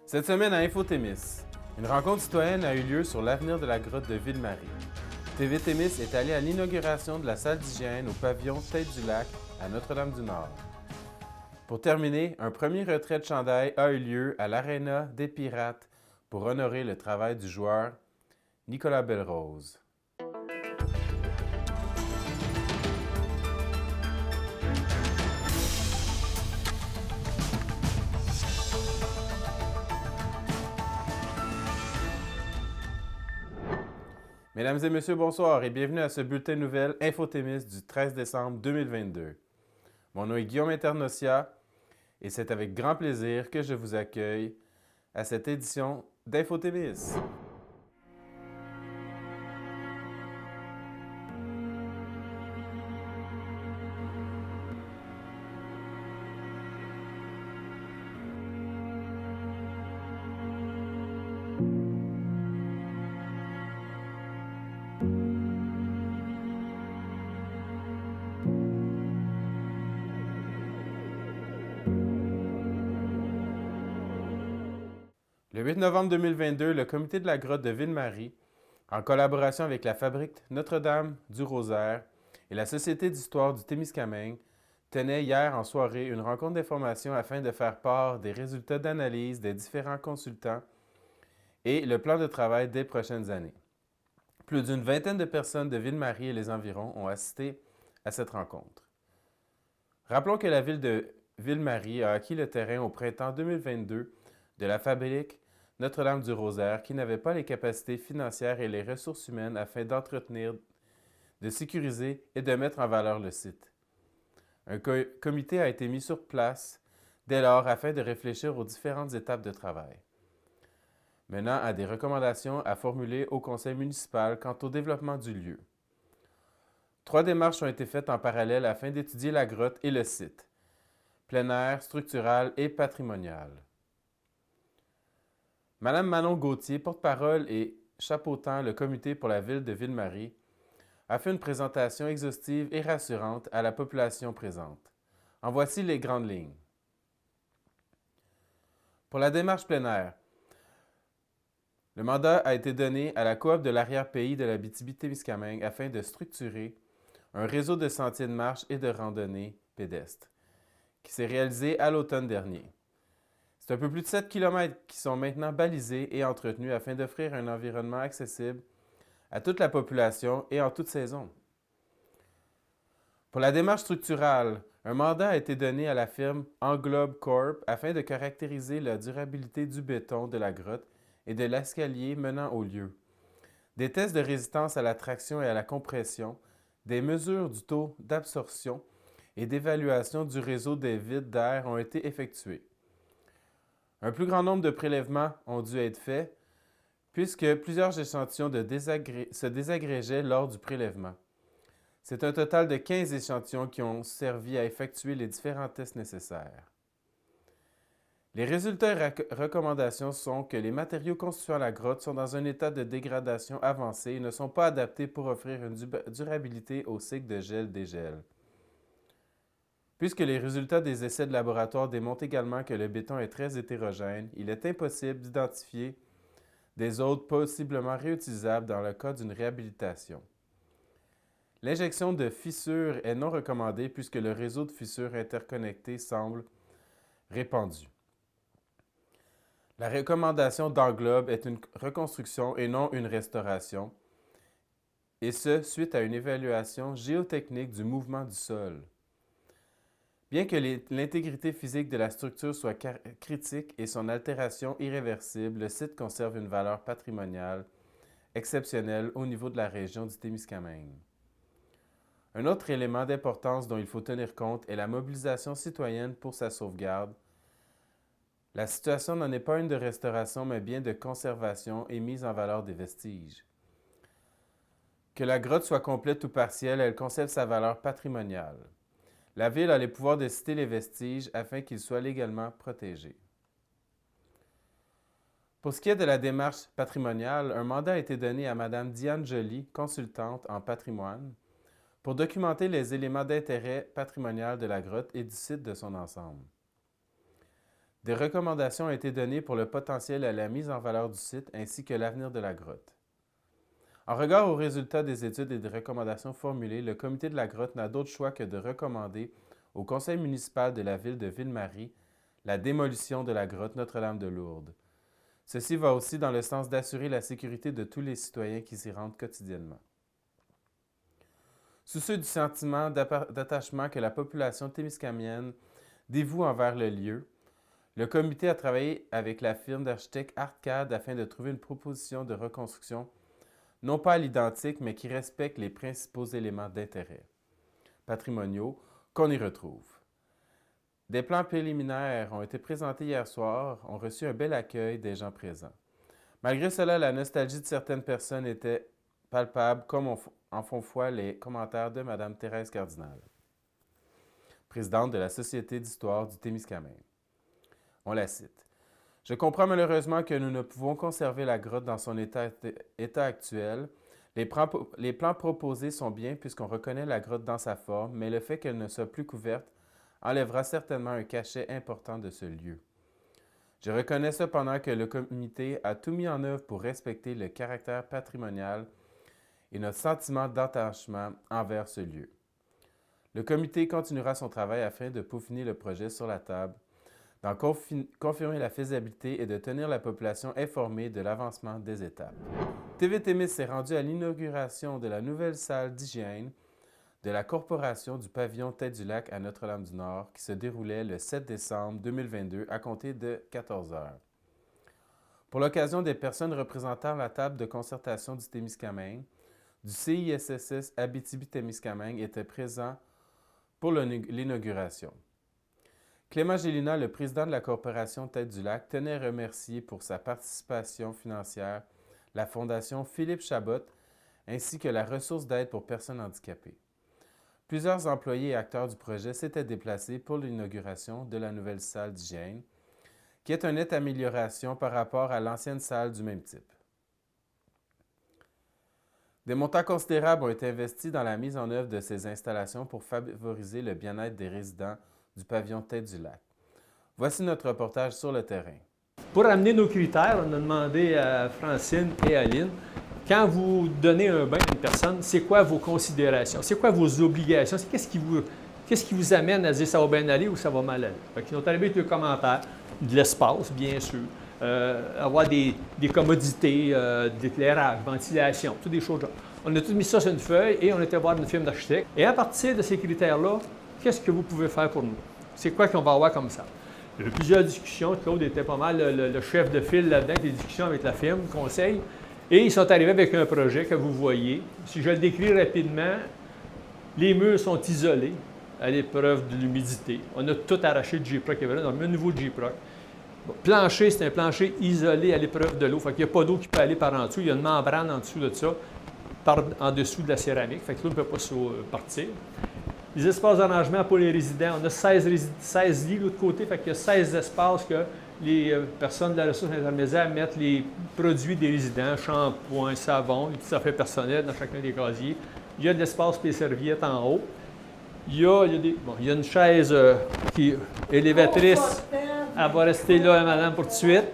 Cette semaine à Info-Témis, une rencontre citoyenne a eu lieu sur l'avenir de la grotte de Ville-Marie. TV Témis est allé à l'inauguration de la salle d'hygiène au pavillon Tête-du-Lac à Notre-Dame-du-Nord. Pour terminer, un premier retrait de chandail a eu lieu à l'Aréna des Pirates pour honorer le travail du joueur Nicolas Belrose. Mesdames et messieurs, bonsoir et bienvenue à ce bulletin nouvelle Info-Témis du 13 décembre 2022. Mon nom est Guillaume Internautia et c'est avec grand plaisir que je vous accueille à cette édition d'Info-Témis. Le 8 novembre 2022, le comité de la grotte de Ville-Marie, en collaboration avec la fabrique Notre-Dame du Rosaire et la Société d'histoire du Témiscamingue, tenait hier en soirée une rencontre d'information afin de faire part des résultats d'analyse des différents consultants et le plan de travail des prochaines années. Plus d'une vingtaine de personnes de Ville-Marie et les environs ont assisté à cette rencontre. Rappelons que la ville de Ville-Marie a acquis le terrain au printemps 2022 de la fabrique Notre-Dame du Rosaire qui n'avait pas les capacités financières et les ressources humaines afin d'entretenir, de sécuriser et de mettre en valeur le site. Un comité a été mis sur place dès lors afin de réfléchir aux différentes étapes de travail, menant à des recommandations à formuler au conseil municipal quant au développement du lieu. 3 démarches ont été faites en parallèle afin d'étudier la grotte et le site, plein air, structural et patrimonial. Madame Manon Gauthier, porte-parole et chapeautant le comité pour la ville de Ville-Marie, a fait une présentation exhaustive et rassurante à la population présente. En voici les grandes lignes. Pour la démarche plein air, le mandat a été donné à la coop de l'arrière-pays de l'Abitibi-Témiscamingue afin de structurer un réseau de sentiers de marche et de randonnée pédestre qui s'est réalisé à l'automne dernier. C'est un peu plus de 7 km qui sont maintenant balisés et entretenus afin d'offrir un environnement accessible à toute la population et en toute saison. Pour la démarche structurale, un mandat a été donné à la firme Englobe Corp afin de caractériser la durabilité du béton de la grotte et de l'escalier menant au lieu. Des tests de résistance à la traction et à la compression, des mesures du taux d'absorption et d'évaluation du réseau des vides d'air ont été effectués. Un plus grand nombre de prélèvements ont dû être faits puisque plusieurs échantillons se désagrégeaient lors du prélèvement. C'est un total de 15 échantillons qui ont servi à effectuer les différents tests nécessaires. Les résultats et recommandations sont que les matériaux constituant la grotte sont dans un état de dégradation avancé et ne sont pas adaptés pour offrir une durabilité au cycle de gel-dégel. Puisque les résultats des essais de laboratoire démontrent également que le béton est très hétérogène, il est impossible d'identifier des autres possiblement réutilisables dans le cas d'une réhabilitation. L'injection de fissures est non recommandée puisque le réseau de fissures interconnectées semble répandu. La recommandation d'Englobe est une reconstruction et non une restauration, et ce, suite à une évaluation géotechnique du mouvement du sol. Bien que l'intégrité physique de la structure soit critique et son altération irréversible, le site conserve une valeur patrimoniale exceptionnelle au niveau de la région du Témiscamingue. Un autre élément d'importance dont il faut tenir compte est la mobilisation citoyenne pour sa sauvegarde. La situation n'en est pas une de restauration, mais bien de conservation et mise en valeur des vestiges. Que la grotte soit complète ou partielle, elle conserve sa valeur patrimoniale. La Ville a les pouvoirs de citer les vestiges afin qu'ils soient légalement protégés. Pour ce qui est de la démarche patrimoniale, un mandat a été donné à Mme Diane Joly, consultante en patrimoine, pour documenter les éléments d'intérêt patrimonial de la grotte et du site de son ensemble. Des recommandations ont été données pour le potentiel à la mise en valeur du site ainsi que l'avenir de la grotte. En regard aux résultats des études et des recommandations formulées, le comité de la grotte n'a d'autre choix que de recommander au conseil municipal de la ville de Ville-Marie la démolition de la grotte Notre-Dame de Lourdes. Ceci va aussi dans le sens d'assurer la sécurité de tous les citoyens qui s'y rendent quotidiennement. Soucieux du sentiment d'attachement que la population témiscamienne dévoue envers le lieu, le comité a travaillé avec la firme d'architectes ArtCAD afin de trouver une proposition de reconstruction non pas à l'identique, mais qui respecte les principaux éléments d'intérêt patrimoniaux qu'on y retrouve. Des plans préliminaires ont été présentés hier soir, ont reçu un bel accueil des gens présents. Malgré cela, la nostalgie de certaines personnes était palpable, comme en font foi les commentaires de Mme Thérèse Cardinal, présidente de la Société d'histoire du Témiscamingue. On la cite. « Je comprends malheureusement que nous ne pouvons conserver la grotte dans son état actuel. Les plans proposés sont bien puisqu'on reconnaît la grotte dans sa forme, mais le fait qu'elle ne soit plus couverte enlèvera certainement un cachet important de ce lieu. Je reconnais cependant que le comité a tout mis en œuvre pour respecter le caractère patrimonial et notre sentiment d'attachement envers ce lieu. Le comité continuera son travail afin de peaufiner le projet sur la table, d'en confirmer la faisabilité et de tenir la population informée de l'avancement des étapes. TV Témis s'est rendu à l'inauguration de la nouvelle salle d'hygiène de la Corporation du pavillon Tête-du-Lac à Notre-Dame-du-Nord qui se déroulait le 7 décembre 2022 à compter de 14 heures. Pour l'occasion, des personnes représentant la table de concertation du Témiscamingue, du CISSS Abitibi-Témiscamingue étaient présents pour l'inauguration. Clément Gélina, le président de la Corporation Tête-du-Lac, tenait à remercier pour sa participation financière la Fondation Philippe Chabot ainsi que la ressource d'aide pour personnes handicapées. Plusieurs employés et acteurs du projet s'étaient déplacés pour l'inauguration de la nouvelle salle d'hygiène, qui est une nette amélioration par rapport à l'ancienne salle du même type. Des montants considérables ont été investis dans la mise en œuvre de ces installations pour favoriser le bien-être des résidents du pavillon Tête-du-Lac. Voici notre reportage sur le terrain. Pour amener nos critères, on a demandé à Francine et à Aline, quand vous donnez un bain à une personne, c'est quoi vos considérations? C'est quoi vos obligations? Qu'est-ce qui vous amène à dire ça va bien aller ou ça va mal aller? Ils ont arrivé avec le commentaire, de l'espace, bien sûr, avoir des commodités, d'éclairage, ventilation, toutes des choses là. On a tout mis ça sur une feuille et on était voir une firme d'architecte. Et à partir de ces critères-là, qu'est-ce que vous pouvez faire pour nous? C'est quoi qu'on va avoir comme ça? Il y a eu plusieurs discussions. Claude était pas mal le chef de file là-dedans, des discussions avec la firme, conseil. Et ils sont arrivés avec un projet que vous voyez. Si je le décris rapidement, les murs sont isolés à l'épreuve de l'humidité. On a tout arraché de J-Proc. On a mis un nouveau J-Proc. Bon, plancher, c'est un plancher isolé à l'épreuve de l'eau. Fait qu'il n'y a pas d'eau qui peut aller par en dessous. Il y a une membrane en dessous de ça, en dessous de la céramique. Fait que l'eau ne peut pas partir. Les espaces d'arrangement pour les résidents, on a 16 lits de l'autre côté, fait qu'il y a 16 espaces que les personnes de la ressource intermédiaire mettent les produits des résidents, shampoing, savon, tout ça fait personnel dans chacun des casiers. Il y a de l'espace pour les serviettes en haut. Il y a une chaise qui est élévatrice. Elle va rester là, madame, pour tout de suite.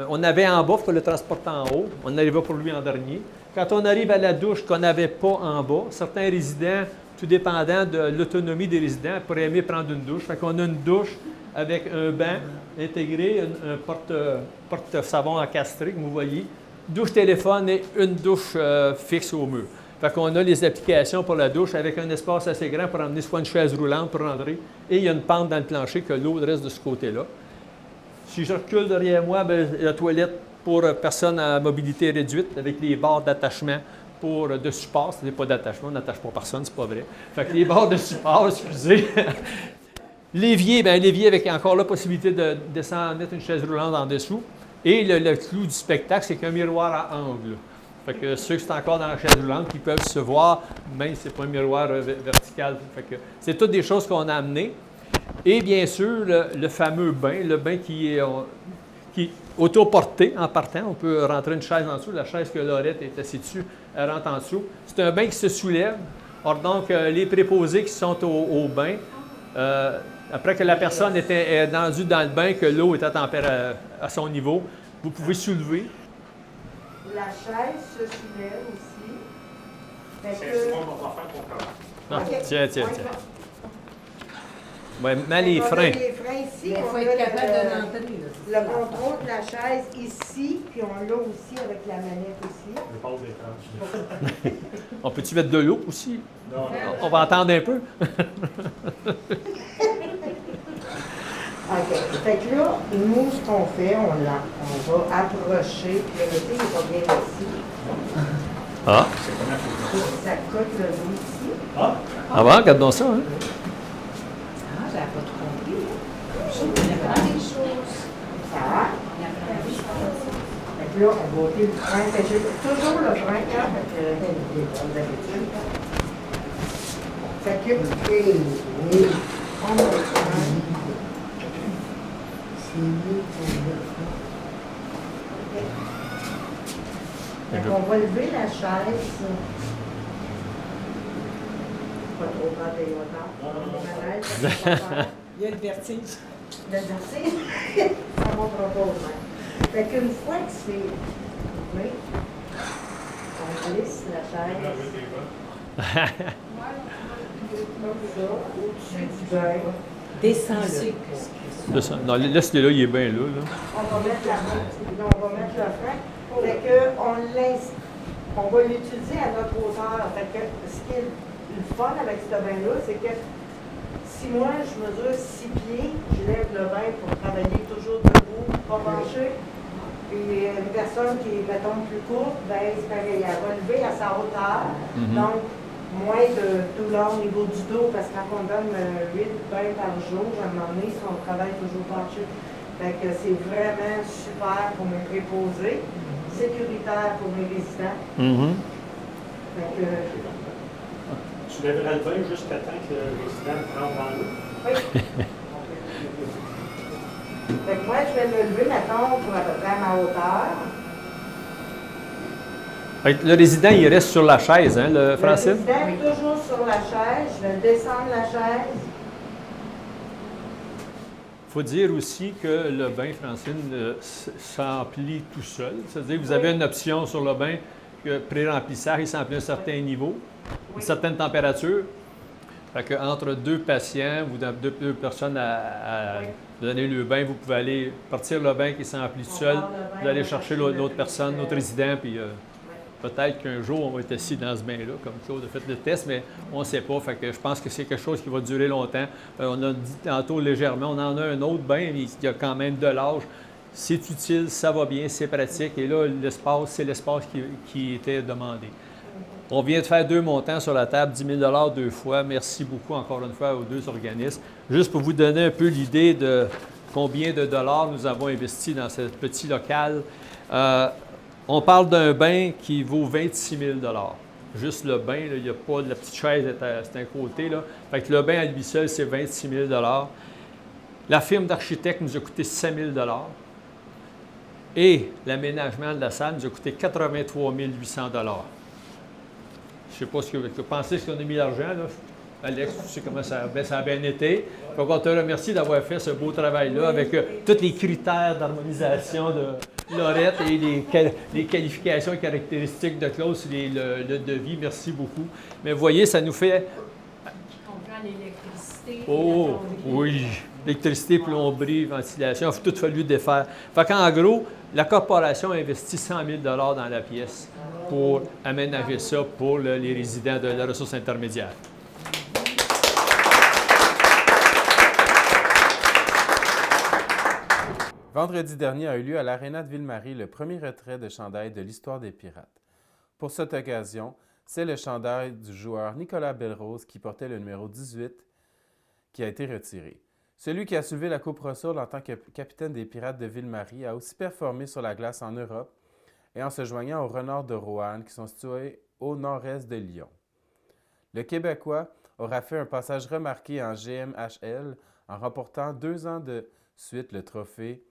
On avait en bas, il faut le transporter en haut. On arriva pour lui en dernier. Quand on arrive à la douche qu'on n'avait pas en bas, certains résidents, tout dépendant de l'autonomie des résidents, pourraient aimer prendre une douche. Fait qu'on a une douche avec un banc intégré, un porte-savon encastré, comme vous voyez, douche téléphone et une douche fixe au mur. Fait qu'on a les applications pour la douche avec un espace assez grand pour emmener soit une chaise roulante pour rentrer, et il y a une pente dans le plancher que l'eau reste de ce côté-là. Si je recule derrière moi, bien, la toilette pour personnes à mobilité réduite avec les barres d'attachement de support, c'est pas d'attachement, on n'attache pas personne, c'est pas vrai. Fait que les barres de support, excusez. L'évier, bien l'évier avec encore la possibilité de descendre, mettre une chaise roulante en dessous. Et le clou du spectacle, c'est qu'un miroir à angle. Fait que ceux qui sont encore dans la chaise roulante, qui peuvent se voir, même si ce n'est pas un miroir vertical. Fait que c'est toutes des choses qu'on a amenées. Et bien sûr, le fameux bain, le bain qui est autoporté en partant. On peut rentrer une chaise en dessous. La chaise que Laurette est assise dessus, elle rentre en dessous. C'est un bain qui se soulève. Or donc, les préposés qui sont au bain Après que la personne est rendue dans le bain, que l'eau est à son niveau, vous pouvez soulever. La chaise se soulève aussi. C'est ce qu'on va faire pour commencer. Ah, Ok. tiens. Ouais, Ouais, mets les on a freins. les freins ici. Il on faut a être capable de l'entrer. le contrôle de la chaise ici, puis on l'a aussi avec la manette ici. Je parle d'écran. On peut-tu mettre de l'eau aussi? Non, On va attendre un peu. OK. Fait que là, nous, ce qu'on fait, on va approcher, puis le métier n'est pas bien ici. Ah, Ça cote le dos ici. avant, regardons ça. Hein? Ah, j'avais pas trop compris. On apprend des choses. Ça va. Fait que là, on va ôter le frein. Fait que j'ai toujours le frein, hein, comme d'habitude. Fait que, oui, on a le frein. C'est mieux pour le frein. OK. Fait qu'on va lever la chaise. Pas trop prendre des hauteurs. Malaise, ça va pas faire. Il y a le vertige. Le vertige, ça ne montrera pas au même. Fait qu'une fois que c'est ouvert, on glisse la chaise comme ça, au-dessus du bain. Descends-le. Non, laisse-le là, il est bien là. On va mettre la main, on va mettre le frein. Fait que on va l'utiliser à notre hauteur. Fait que ce qui est le fun avec ce bain-là, c'est que si moi je mesure 6 pieds, je lève le bain pour travailler toujours debout, pas penché. Puis une personne qui est, mettons, plus courte, ben c'est pareil, elle va lever à sa hauteur. Donc, moins de douleur au niveau du dos, parce que quand on donne 8 bains par jour, à un moment donné, si on travaille toujours penché. Fait que c'est vraiment super pour mes préposés, sécuritaire pour mes résidents. Fait que, Tu lèveras le bain jusqu'à temps que le résident rentre dans l'eau. oui. Fait que moi, je vais le lever, mettons, pour à peu près à ma hauteur. Fait que le résident, il reste sur la chaise, hein, Francine? Le résident est toujours sur la chaise. Je vais descendre la chaise. Il faut dire aussi que le bain, Francine, s'emplit tout seul. C'est-à-dire que vous avez une option sur le bain que pré-remplissage, il s'emplit à un certain niveau, une certaine température. Fait que entre deux patients, ou deux personnes à donner le bain, vous pouvez aller partir le bain qui s'emplit tout seul, vous allez chercher l'autre personne, l'autre résident, puis peut-être qu'un jour, on va être assis dans ce bain-là, comme Claude a fait le test, mais on ne sait pas. Fait que je pense que c'est quelque chose qui va durer longtemps. On a dit tantôt légèrement, on en a un autre bain, mais il y a quand même de l'âge. C'est utile, ça va bien, c'est pratique. Et là, l'espace, c'est l'espace qui était demandé. On vient de faire 2 montants sur la table, 10 000 2 fois. Merci beaucoup encore une fois aux 2 organismes. Juste pour vous donner un peu l'idée de combien de dollars nous avons investi dans ce petit local. On parle d'un bain qui vaut 26 000 Juste le bain, là, il n'y a pas de la petite chaise, c'est un côté. Là. Fait que le bain à lui seul, c'est 26 000 La firme d'architecte nous a coûté 5 000 et l'aménagement de la salle nous a coûté 83 800 Je ne sais pas ce que vous pensez, ce qu'on a mis l'argent, là. Alex, tu sais comment ça a bien été. Donc, on te remercie d'avoir fait ce beau travail-là avec tous les critères d'harmonisation de Laurette et les qualifications et caractéristiques de Claude sur le devis. Merci beaucoup. Mais vous voyez, ça nous fait... On prend l'électricité. Oh, oui. Électricité, plomberie, ventilation, il a tout fallu défaire. Fait qu'en gros, la corporation a investi 100 000 dans la pièce pour aménager ça pour les résidents de la ressource intermédiaire. Vendredi dernier a eu lieu à l'Aréna de Ville-Marie le premier retrait de chandail de l'histoire des Pirates. Pour cette occasion, c'est le chandail du joueur Nicolas Belrose qui portait le numéro 18 qui a été retiré. Celui qui a soulevé la Coupe Russell en tant que capitaine des Pirates de Ville-Marie a aussi performé sur la glace en Europe et en se joignant aux Renards de Roanne qui sont situés au nord-est de Lyon. Le Québécois aura fait un passage remarqué en GMHL en remportant 2 ans de suite le trophée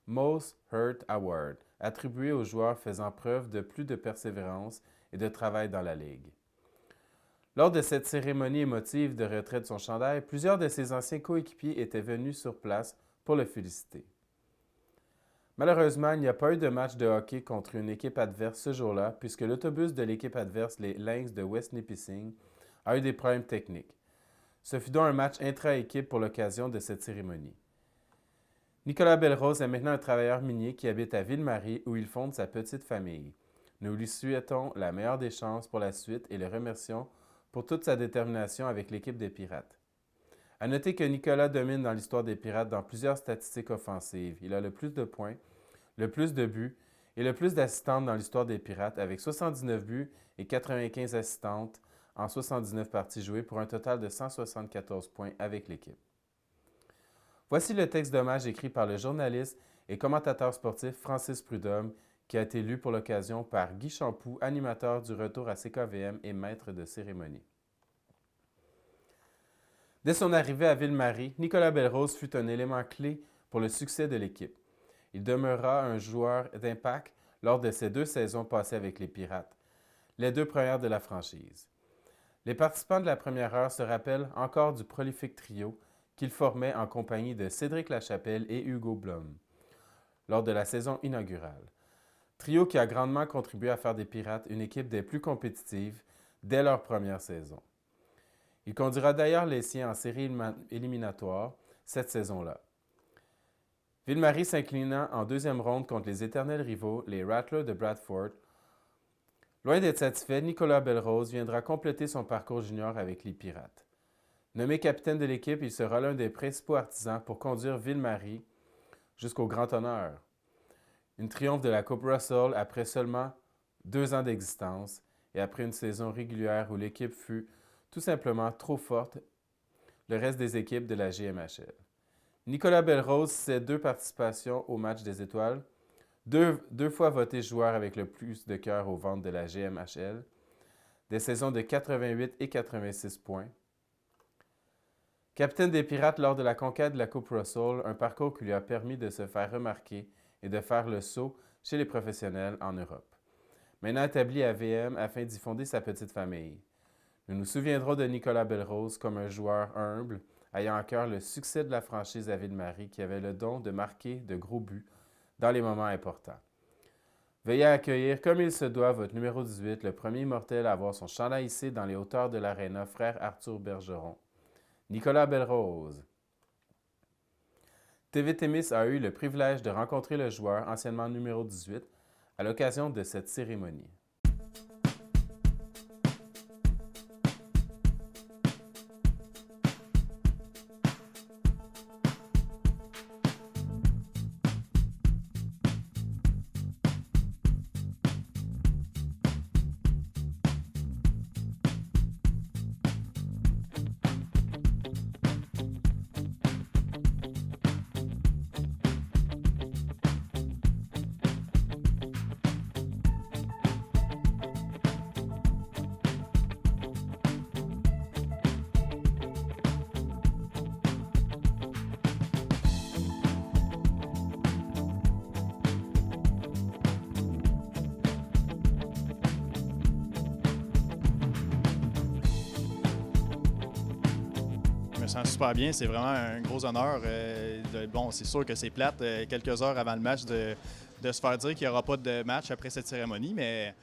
Most Hurt Award, attribué aux joueurs faisant preuve de plus de persévérance et de travail dans la Ligue. Lors de cette cérémonie émotive de retrait de son chandail, plusieurs de ses anciens coéquipiers étaient venus sur place pour le féliciter. Malheureusement, il n'y a pas eu de match de hockey contre une équipe adverse ce jour-là, puisque l'autobus de l'équipe adverse, les Lynx de West Nipissing, a eu des problèmes techniques. Ce fut donc un match intra-équipe pour l'occasion de cette cérémonie. Nicolas Belrose est maintenant un travailleur minier qui habite à Ville-Marie où il fonde sa petite famille. Nous lui souhaitons la meilleure des chances pour la suite et le remercions pour toute sa détermination avec l'équipe des Pirates. À noter que Nicolas domine dans l'histoire des Pirates dans plusieurs statistiques offensives. Il a le plus de points, le plus de buts et le plus d'assistantes dans l'histoire des Pirates avec 79 buts et 95 assistantes en 79 parties jouées pour un total de 174 points avec l'équipe. Voici le texte d'hommage écrit par le journaliste et commentateur sportif Francis Prudhomme qui a été lu pour l'occasion par Guy Champoux, animateur du retour à CKVM et maître de cérémonie. Dès son arrivée à Ville-Marie, Nicolas Belrose fut un élément clé pour le succès de l'équipe. Il demeura un joueur d'impact lors de ses 2 saisons passées avec les Pirates, les 2 premières de la franchise. Les participants de la première heure se rappellent encore du prolifique trio qu'il formait en compagnie de Cédric Lachapelle et Hugo Blum lors de la saison inaugurale. Trio qui a grandement contribué à faire des Pirates une équipe des plus compétitives dès leur première saison. Il conduira d'ailleurs les siens en série éliminatoire cette saison-là. Ville-Marie s'inclinant en 2e ronde contre les éternels rivaux, les Rattlers de Bradford. Loin d'être satisfait, Nicolas Belrose viendra compléter son parcours junior avec les Pirates. Nommé capitaine de l'équipe, il sera l'un des principaux artisans pour conduire Ville-Marie jusqu'au grand honneur. Une triomphe de la Coupe Russell après seulement 2 ans d'existence et après une saison régulière où l'équipe fut tout simplement trop forte, le reste des équipes de la GMHL. Nicolas Belrose, ses 2 participations au match des étoiles, 2 fois voté joueur avec le plus de cœurs aux ventes de la GMHL, des saisons de 88 et 86 points. Capitaine des Pirates lors de la conquête de la Coupe Russell, un parcours qui lui a permis de se faire remarquer et de faire le saut chez les professionnels en Europe. Maintenant établi à VM afin d'y fonder sa petite famille. Nous nous souviendrons de Nicolas Belrose comme un joueur humble, ayant à cœur le succès de la franchise à Ville-Marie qui avait le don de marquer de gros buts dans les moments importants. Veuillez accueillir comme il se doit votre numéro 18, le premier mortel à avoir son chandail hissé dans les hauteurs de l'aréna, frère Arthur Bergeron. Nicolas Belrose. TV Témis a eu le privilège de rencontrer le joueur, anciennement numéro 18, à l'occasion de cette cérémonie. Je me sens super bien, c'est vraiment un gros honneur. Bon, c'est sûr que c'est plate, quelques heures avant le match, de se faire dire qu'il n'y aura pas de match après cette cérémonie, mais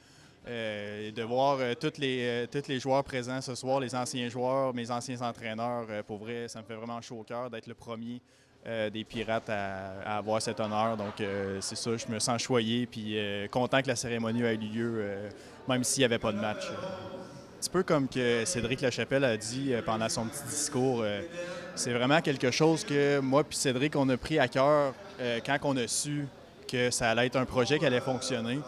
de voir tous les joueurs présents ce soir, les anciens joueurs, mes anciens entraîneurs, pour vrai, ça me fait vraiment chaud au cœur d'être le premier des Pirates à avoir cet honneur. Donc, c'est ça, je me sens choyé puis content que la cérémonie ait eu lieu, même s'il n'y avait pas de match. Un petit peu comme que Cédric Lachapelle a dit pendant son petit discours, c'est vraiment quelque chose que moi puis Cédric, on a pris à cœur quand on a su que ça allait être un projet qui allait fonctionner.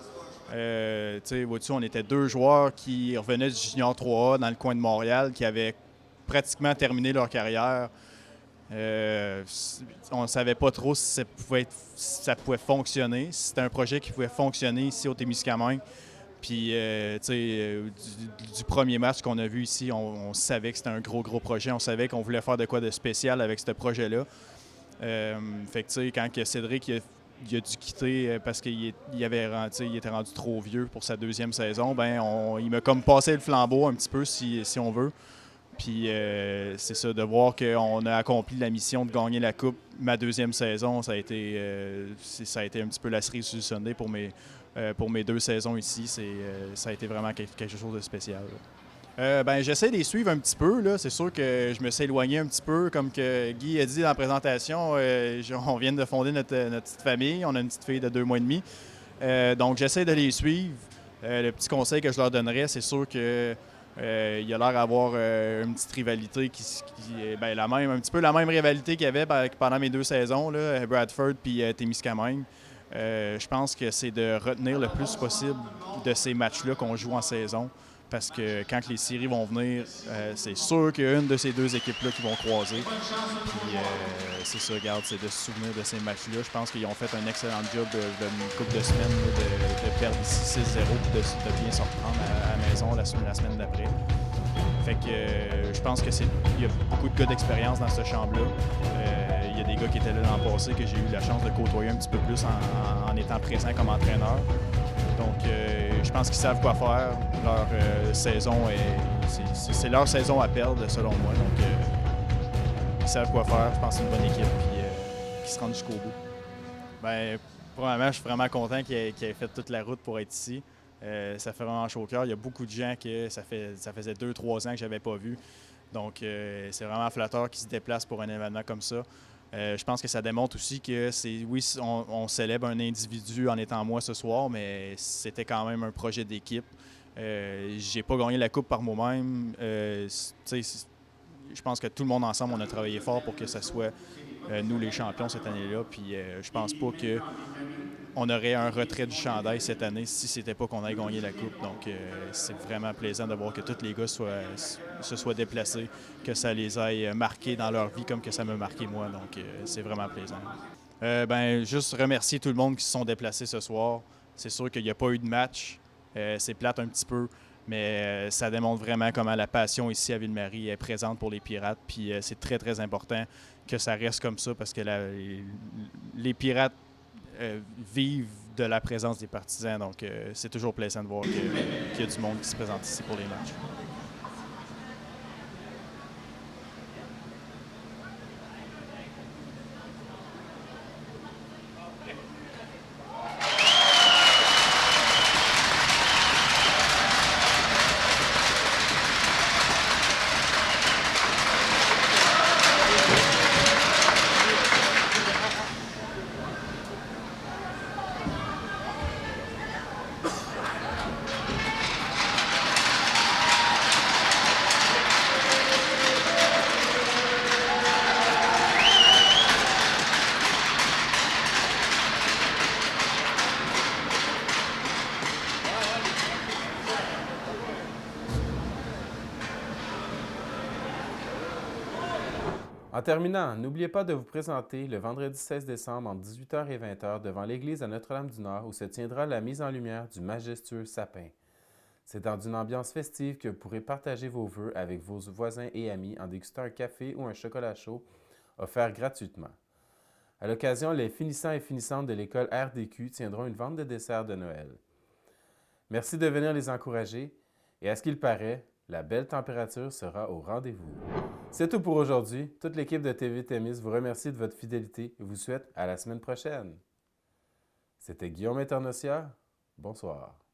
Vois-tu, on était 2 joueurs qui revenaient du Junior 3A dans le coin de Montréal, qui avaient pratiquement terminé leur carrière. On ne savait pas trop si ça pouvait fonctionner, si c'était un projet qui pouvait fonctionner ici au Témiscamingue. Puis, du premier match qu'on a vu ici, on savait que c'était un gros projet. On savait qu'on voulait faire de quoi de spécial avec ce projet-là. Fait que, quand Cédric il a dû quitter parce qu'il il était rendu trop vieux pour sa deuxième saison, il m'a comme passé le flambeau un petit peu, si on veut. Puis c'est ça, de voir qu'on a accompli la mission de gagner la Coupe. Ma deuxième saison, ça a été un petit peu la cerise sur le Sunday pour mes 2 saisons ici. Ça a été vraiment quelque chose de spécial. J'essaie de les suivre un petit peu. Là. C'est sûr que je me suis éloigné un petit peu. Comme que Guy a dit dans la présentation, on vient de fonder notre petite famille. On a une petite fille de 2 mois et demi. Donc j'essaie de les suivre. Le petit conseil que je leur donnerais, c'est sûr que il a l'air d'avoir une petite rivalité qui est un petit peu la même rivalité qu'il y avait pendant mes 2 saisons, là, Bradford puis Témiscamingue. Je pense que c'est de retenir le plus possible de ces matchs-là qu'on joue en saison. Parce que quand les séries vont venir, c'est sûr qu'il y a une de ces 2 équipes-là qui vont croiser. Puis c'est ça, regarde, c'est de se souvenir de ces matchs-là. Je pense qu'ils ont fait un excellent job d'une couple de semaines de perdre ici 6-0 et de bien se reprendre à la maison la semaine d'après. Fait que je pense qu'il y a beaucoup de gars d'expérience dans ce chambre-là. Il y a des gars qui étaient là l'an passé que j'ai eu la chance de côtoyer un petit peu plus en étant présent comme entraîneur. Donc, je pense qu'ils savent quoi faire. Leur saison, c'est leur saison à perdre, selon moi. Donc, ils savent quoi faire. Je pense que c'est une bonne équipe qui se rend jusqu'au bout. Premièrement, je suis vraiment content qu'ils aient fait toute la route pour être ici. Ça fait vraiment chaud au cœur. Il y a beaucoup de gens que ça faisait 2-3 ans que je n'avais pas vu. Donc, c'est vraiment flatteur qu'ils se déplacent pour un événement comme ça. Je pense que ça démontre aussi que on célèbre un individu en étant moi ce soir, mais c'était quand même un projet d'équipe. J'ai pas gagné la coupe par moi-même. Je pense que tout le monde ensemble, on a travaillé fort pour que ce soit nous les champions cette année-là. Puis je pense pas qu'on aurait un retrait du chandail cette année si c'était pas qu'on ait gagné la coupe. Donc c'est vraiment plaisant de voir que tous les gars se soient déplacés, que ça les ait marqués dans leur vie comme que ça m'a marqué moi. Donc c'est vraiment plaisant. Juste remercier tout le monde qui se sont déplacés ce soir. C'est sûr qu'il n'y a pas eu de match. C'est plate un petit peu, mais ça démontre vraiment comment la passion ici à Ville-Marie est présente pour les Pirates. Puis c'est très, très important que ça reste comme ça parce que les Pirates vivent de la présence des partisans. Donc c'est toujours plaisant de voir qu'il y a du monde qui se présente ici pour les matchs. En terminant, n'oubliez pas de vous présenter le vendredi 16 décembre entre 18h et 20h devant l'église à Notre-Dame-du-Nord où se tiendra la mise en lumière du majestueux sapin. C'est dans une ambiance festive que vous pourrez partager vos vœux avec vos voisins et amis en dégustant un café ou un chocolat chaud offert gratuitement. À l'occasion, les finissants et finissantes de l'école RDQ tiendront une vente de desserts de Noël. Merci de venir les encourager et à ce qu'il paraît, la belle température sera au rendez-vous. C'est tout pour aujourd'hui. Toute l'équipe de TV Témis vous remercie de votre fidélité et vous souhaite à la semaine prochaine. C'était Guillaume Internautia. Bonsoir.